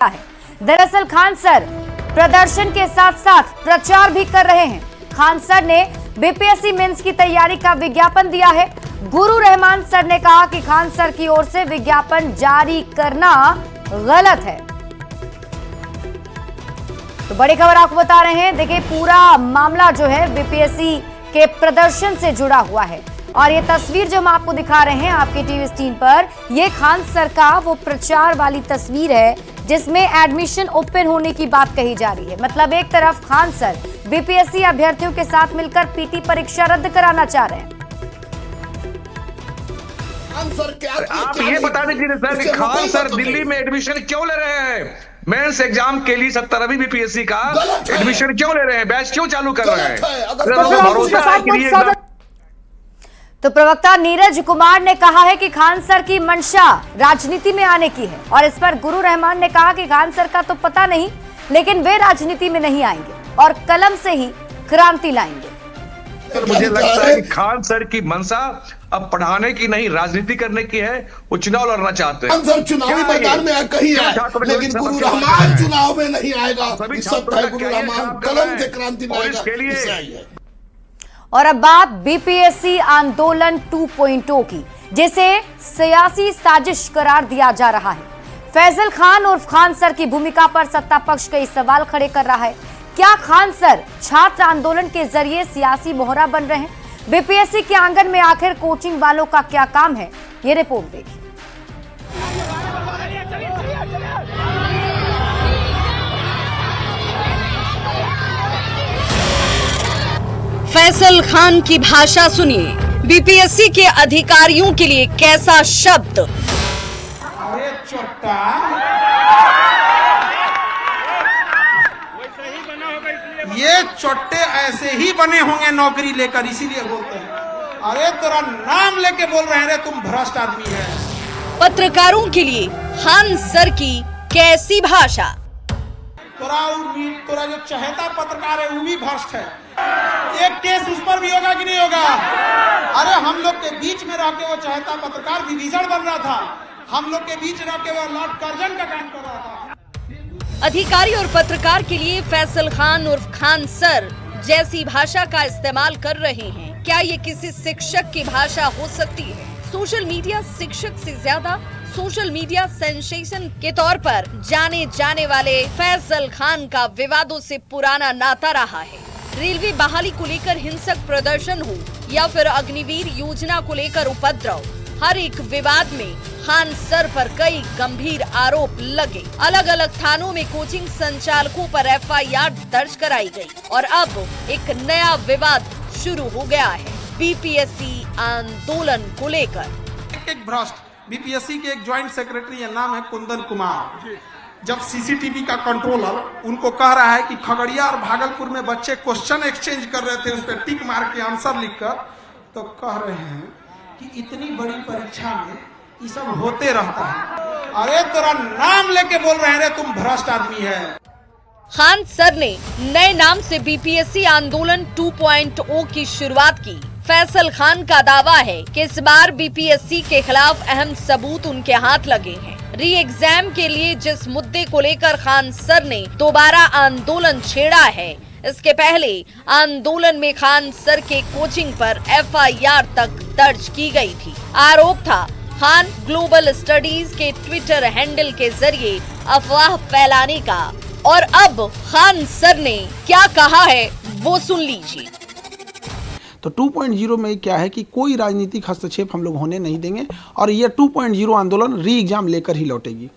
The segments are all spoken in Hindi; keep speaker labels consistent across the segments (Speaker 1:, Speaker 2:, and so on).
Speaker 1: है। दरअसल खान सर प्रदर्शन के साथ साथ प्रचार भी कर रहे हैं। खान सर ने बीपीएससी मेंस की तैयारी का विज्ञापन दिया है। गुरु रहमान सर ने कहा कि खान सर की ओर से विज्ञापन जारी करना गलत है। तो बड़ी खबर आपको बता रहे हैं। देखिए पूरा मामला जो है बीपीएससी के प्रदर्शन से जुड़ा हुआ है और ये तस्वीर जो हम आपको दिखा रहे हैं आपकी टीवी स्क्रीन पर, ये खान सर का वो प्रचार वाली तस्वीर है जिसमें एडमिशन ओपन होने की बात कही जा रही है। मतलब एक तरफ खान सर बीपीएससी अभ्यर्थियों के साथ मिलकर पीटी परीक्षा रद्द कराना चाह रहे हैं।
Speaker 2: आप ये बता दीजिए सर कि खान सर दिल्ली में एडमिशन क्यों ले रहे हैं? मेंस एग्जाम के लिए 70वीं बीपीएससी का एडमिशन क्यों ले रहे हैं? बैच क्यों चालू कर रहे हैं?
Speaker 1: तो प्रवक्ता नीरज कुमार ने कहा है कि खान सर की मंशा राजनीति में आने की है और इस पर गुरु रहमान ने कहा कि खान सर का तो पता नहीं, लेकिन वे राजनीति में नहीं आएंगे और कलम से ही क्रांति लाएंगे।
Speaker 2: सर मुझे लगता है कि खान सर की मंशा अब पढ़ाने की नहीं राजनीति करने की है। वो चुनाव लड़ना चाहते हैं।
Speaker 3: खान सर चुनावी मैदान में कहीं है, लेकिन गुरु रहमान चुनाव में नहीं आएगा। गुरु रहमान कलम से क्रांति लाएगा।
Speaker 1: और अब बात बीपीएससी आंदोलन 2.0 की, जिसे सियासी साजिश करार दिया जा रहा है। फैजल खान उर्फ खान सर की भूमिका पर सत्ता पक्ष कई सवाल खड़े कर रहा है। क्या खान सर छात्र आंदोलन के जरिए सियासी मोहरा बन रहे हैं? बीपीएससी के आंगन में आखिर कोचिंग वालों का क्या काम है, ये रिपोर्ट देखिए।
Speaker 4: फैसल खान की भाषा सुनिए। बीपीएससी के अधिकारियों के लिए कैसा शब्द।
Speaker 5: ये चोट्टे ऐसे ही बने होंगे नौकरी लेकर, इसीलिए बोलते हैं। अरे तेरा नाम लेके बोल रहे हैं रे, तुम भ्रष्ट आदमी है।
Speaker 4: पत्रकारों के लिए खान सर की कैसी भाषा।
Speaker 5: तोरा जो चहेता पत्रकार है वो भी भ्रष्ट है। एक केस उस पर भी होगा कि नहीं होगा? अरे हम लोग के बीच में रह के वो चहेता पत्रकार विभीषण बन रहा था। हम लोग के बीच रह के वो लॉर्ड कर्जन का काम कर रहा था।
Speaker 4: अधिकारी और पत्रकार के लिए फैसल खान उर्फ खान सर जैसी भाषा का इस्तेमाल कर रहे हैं। क्या ये किसी शिक्षक की भाषा हो सकती है? सोशल मीडिया शिक्षक से ज्यादा सोशल मीडिया सेंसेशन के तौर पर जाने जाने वाले फैसल खान का विवादों से पुराना नाता रहा है। रेलवे बहाली को लेकर हिंसक प्रदर्शन हो या फिर अग्निवीर योजना को लेकर उपद्रव, हर एक विवाद में खान सर पर कई गंभीर आरोप लगे। अलग अलग थानों में कोचिंग संचालकों पर एफआईआर दर्ज कराई गई और अब एक नया विवाद शुरू हो गया है बीपीएससी आंदोलन को लेकर।
Speaker 5: एक भ्रष्ट बीपीएससी के एक ज्वाइंट सेक्रेटरी है, नाम है कुंदन कुमार। जब सीसीटीवी का कंट्रोलर उनको कह रहा है कि खगड़िया और भागलपुर में बच्चे क्वेश्चन एक्सचेंज कर रहे थे, उस पर टिक मार के आंसर लिखकर, तो कह रहे हैं कि इतनी बड़ी परीक्षा में ये सब होते रहता है। अरे तेरा नाम लेके बोल रहे हैं रे, तुम भ्रष्ट आदमी है।
Speaker 4: खान सर ने नए नाम से बीपीएससी आंदोलन 2.0 की शुरुआत की। फैसल खान का दावा है कि इस बार बीपीएससी के खिलाफ अहम सबूत उनके हाथ लगे हैं। री एग्जाम के लिए जिस मुद्दे को लेकर खान सर ने दोबारा आंदोलन छेड़ा है, इसके पहले आंदोलन में खान सर के कोचिंग पर एफआईआर तक दर्ज की गई थी। आरोप था खान ग्लोबल स्टडीज के ट्विटर हैंडल के जरिए अफवाह फैलाने का। और अब खान सर ने क्या कहा है वो सुन लीजिए।
Speaker 6: तो 2.0 में क्या है कि कोई राजनीतिक हस्तक्षेप हम लोग होने नहीं देंगे और ये 2.0 आंदोलन री एग्जाम लेकर ही लौटेगी।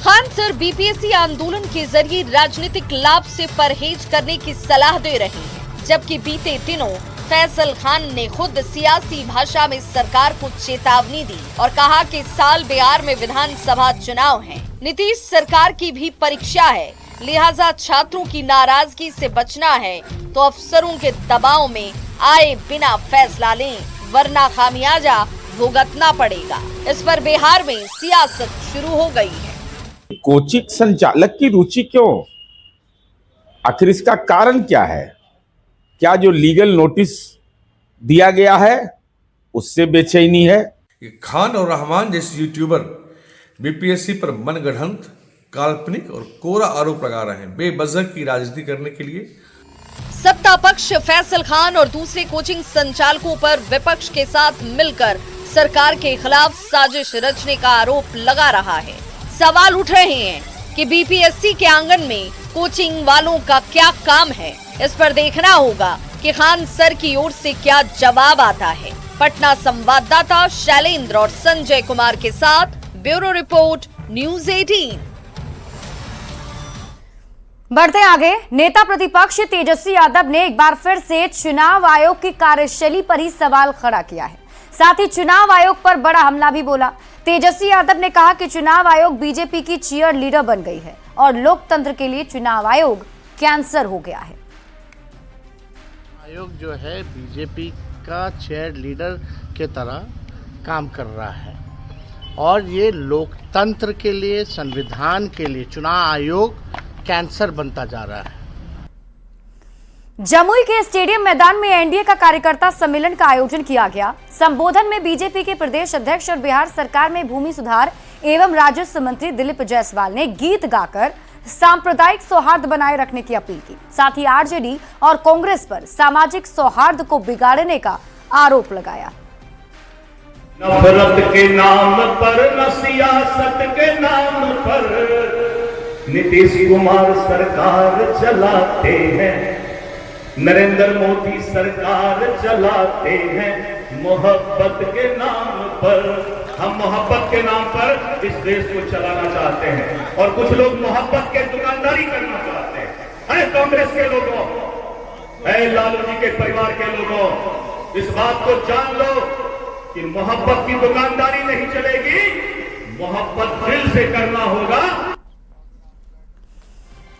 Speaker 4: खान सर बीपीएससी आंदोलन के जरिए राजनीतिक लाभ से परहेज करने की सलाह दे रहे हैं, जबकि बीते दिनों फैसल खान ने खुद सियासी भाषा में सरकार को चेतावनी दी और कहा कि साल बिहार में विधानसभा चुनाव है, नीतीश सरकार की भी परीक्षा है, लिहाजा छात्रों की नाराजगी से बचना है तो अफसरों के दबाव में आए बिना फैसला लें, वरना खामियाजा भुगतना पड़ेगा। इस पर बिहार में सियासत शुरू हो गई है।
Speaker 7: कोचिंग संचालक की रुचि क्यों? आखिर इसका कारण क्या है? क्या जो लीगल नोटिस दिया गया है उससे बेचैनी है?
Speaker 8: खान और रहमान जैसे यूट्यूबर बीपीएससी पर मनगढ़ंत काल्पनिक और कोरा आरोप लगा रहे हैं बेवजह की राजनीति करने के लिए।
Speaker 4: सत्ता पक्ष फैसल खान और दूसरे कोचिंग संचालकों पर विपक्ष के साथ मिलकर सरकार के खिलाफ साजिश रचने का आरोप लगा रहा है। सवाल उठ रहे हैं कि बीपीएससी के आंगन में कोचिंग वालों का क्या काम है। इस पर देखना होगा कि खान सर की ओर से क्या जवाब आता है। पटना संवाददाता शैलेंद्र और संजय कुमार के साथ ब्यूरो रिपोर्ट न्यूज़ 18।
Speaker 1: बढ़ते आगे, नेता प्रतिपक्ष तेजस्वी यादव ने एक बार फिर से चुनाव आयोग की कार्यशैली पर ही सवाल खड़ा किया है। साथ ही चुनाव आयोग पर बड़ा हमला भी बोला। तेजस्वी यादव ने कहा कि चुनाव आयोग बीजेपी की चीयर लीडर बन गई है और लोकतंत्र के लिए चुनाव आयोग कैंसर हो गया है।
Speaker 9: आयोग जो है बीजेपी का चेयर लीडर के तरह काम कर रहा है और ये लोकतंत्र के लिए, संविधान के लिए चुनाव आयोग कैंसर बनता जा रहा है।
Speaker 1: जमुई के स्टेडियम मैदान में एनडीए का कार्यकर्ता सम्मेलन का आयोजन किया गया। संबोधन में बीजेपी के प्रदेश अध्यक्ष और बिहार सरकार में भूमि सुधार एवं राजस्व मंत्री दिलीप जायसवाल ने गीत गाकर सांप्रदायिक सौहार्द बनाए रखने की अपील की। साथ ही आरजेडी और कांग्रेस पर सामाजिक सौहार्द को बिगाड़ने का आरोप लगाया।
Speaker 10: नफरत के नाम पर, न सियासत के नाम पर नीतीश कुमार सरकार चलाते हैं, नरेंद्र मोदी सरकार चलाते हैं। मोहब्बत के नाम पर, हम मोहब्बत के नाम पर इस देश को चलाना चाहते हैं और कुछ लोग मोहब्बत के दुकानदारी करना चाहते हैं। अरे कांग्रेस के लोगों, अरे लालू जी के परिवार के लोगों, इस बात को जान लो कि मोहब्बत की दुकानदारी नहीं चलेगी, मोहब्बत दिल से करना होगा।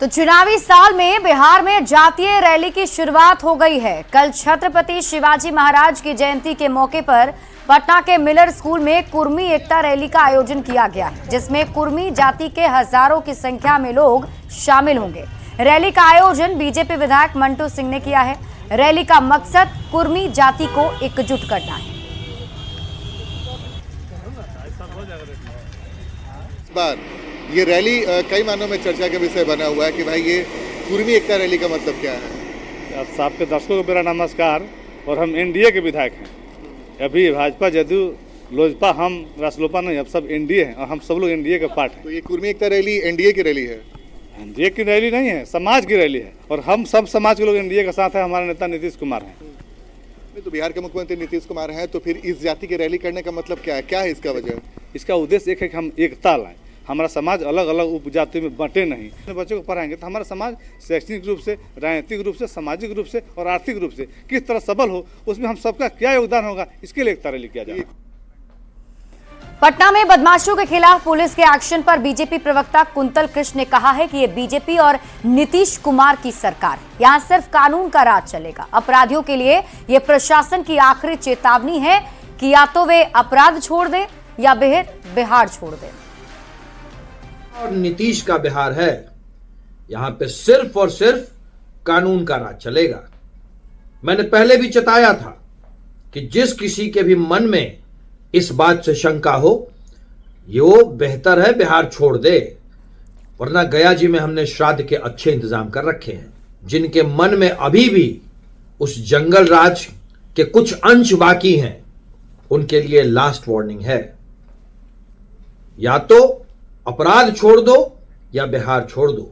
Speaker 1: तो चुनावी साल में बिहार में जातीय रैली की शुरुआत हो गई है। कल छत्रपति शिवाजी महाराज की जयंती के मौके पर पटना के मिलर स्कूल में कुर्मी एकता रैली का आयोजन किया गया है, जिसमें कुर्मी जाति के हजारों की संख्या में लोग शामिल होंगे। रैली का आयोजन बीजेपी विधायक मंटू सिंह ने किया है। रैली का मकसद कुर्मी जाति को एकजुट करना है।
Speaker 11: ये रैली कई मानों में चर्चा का विषय बना हुआ है कि भाई ये कुर्मी एकता रैली का मतलब क्या है।
Speaker 12: आप सबके दर्शकों को मेरा नमस्कार। और हम एनडीए के विधायक हैं। अभी भाजपा, जदयू, लोजपा, हम रासलोपा नहीं, अब सब एनडीए हैं और हम सब लोग एनडीए का पार्ट हैं।
Speaker 11: तो ये कुर्मी एकता रैली एनडीए की रैली है?
Speaker 12: एनडीए की रैली नहीं है, समाज की रैली है और हम सब समाज के लोग एनडीए के साथ हैं। हमारे नेता नीतीश कुमार हैं।
Speaker 11: तो बिहार के मुख्यमंत्री नीतीश कुमार हैं, तो फिर इस जाति की रैली करने का मतलब क्या है? क्या है इसका वजह?
Speaker 12: इसका उद्देश्य एक है कि हम एकता लाएं। हमारा समाज अलग अलग उपजातियों में बंटे नहीं। बच्चों को पढ़ाएंगे तो हमारा समाज शैक्षणिक रूप से, राजनीतिक रूप से, सामाजिक रूप से और आर्थिक रूप से किस तरह सबल हो, उसमें हम सबका क्या योगदान होगा, इसके लिए एकता रैली किया जाए।
Speaker 1: पटना में बदमाशों के खिलाफ पुलिस के एक्शन पर बीजेपी प्रवक्ता कुंतल कृष्ण ने कहा है कि ये बीजेपी और नीतीश कुमार की सरकार है। यहाँ सिर्फ कानून का राज चलेगा। अपराधियों के लिए ये प्रशासन की आखिरी चेतावनी है कि या तो वे अपराध छोड़ दें या बिहार छोड़ दें।
Speaker 13: और नीतीश का बिहार है, यहां पे सिर्फ और सिर्फ कानून का राज चलेगा। मैंने पहले भी चेताया था कि जिस किसी के भी मन में इस बात से शंका हो, ये बेहतर है बिहार छोड़ दे, वरना गया जी में हमने श्राद्ध के अच्छे इंतजाम कर रखे हैं। जिनके मन में अभी भी उस जंगल राज के कुछ अंश बाकी हैं, उनके लिए लास्ट वार्निंग है, या तो अपराध छोड़ दो या बिहार छोड़ दो।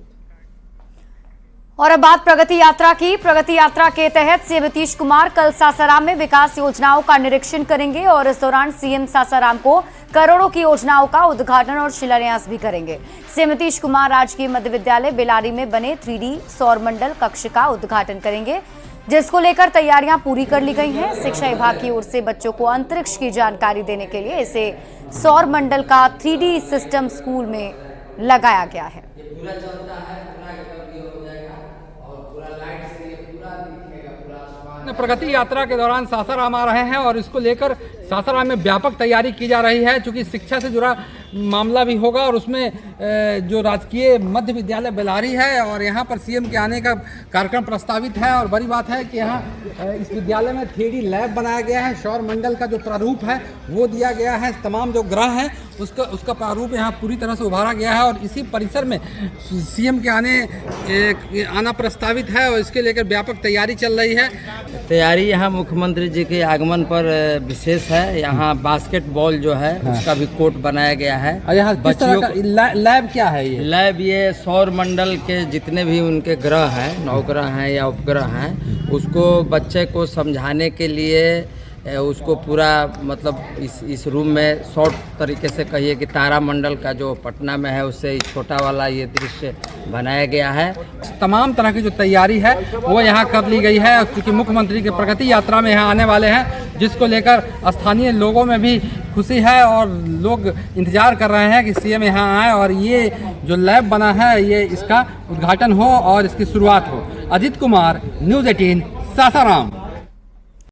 Speaker 1: और अब बात प्रगति यात्रा की। प्रगति यात्रा के तहत सीएम नीतीश कुमार कल सासाराम में विकास योजनाओं का निरीक्षण करेंगे और इस दौरान सीएम सासाराम को करोड़ों की योजनाओं का उद्घाटन और शिलान्यास भी करेंगे। सीएम नीतीश कुमार राजकीय मध्य विद्यालय बेलारी में बने 3D सौर मंडल कक्ष का उद्घाटन करेंगे, जिसको लेकर तैयारियां पूरी कर ली गई हैं। शिक्षा विभाग की ओर से बच्चों को अंतरिक्ष की जानकारी देने के लिए इसे सौर मंडल का 3D सिस्टम स्कूल में लगाया गया है।
Speaker 14: प्रगति यात्रा के दौरान सासाराम आ रहे हैं और इसको लेकर सासाराम में व्यापक तैयारी की जा रही है, क्योंकि शिक्षा से जुड़ा मामला भी होगा और उसमें जो राजकीय मध्य विद्यालय बेलारी है और यहाँ पर सीएम के आने का कार्यक्रम प्रस्तावित है। और बड़ी बात है कि यहाँ इस विद्यालय में 3D लैब बनाया गया है, सौर मंडल का जो प्रारूप है वो दिया गया है, तमाम जो ग्रह हैं उसका प्रारूप यहाँ पूरी तरह से उभारा गया है और इसी परिसर में सीएम के आना प्रस्तावित है और इसके लेकर व्यापक तैयारी चल रही है।
Speaker 15: तैयारी यहाँ मुख्यमंत्री जी के आगमन पर विशेष है। यहाँ बास्केटबॉल जो है उसका भी कोर्ट बनाया गया है।
Speaker 14: यहाँ बच्चियों का लैब क्या है? ये
Speaker 15: लैब ये सौर मंडल के जितने भी उनके ग्रह हैं, नवग्रह हैं या उपग्रह हैं, उसको बच्चे को समझाने के लिए उसको पूरा मतलब इस रूम में शॉर्ट तरीके से कहिए कि तारा मंडल का जो पटना में है उससे छोटा वाला ये दृश्य बनाया गया है।
Speaker 14: तमाम तरह की जो तैयारी है वो यहाँ कर ली गई है क्योंकि मुख्यमंत्री की प्रगति यात्रा में यहाँ आने वाले हैं, जिसको लेकर स्थानीय लोगों में भी खुशी है और लोग इंतजार कर रहे हैं कि सीएम यहाँ आए और ये जो लैब बना है ये इसका उद्घाटन हो और इसकी शुरुआत हो। अजीत कुमार, न्यूज़ 18, सासाराम।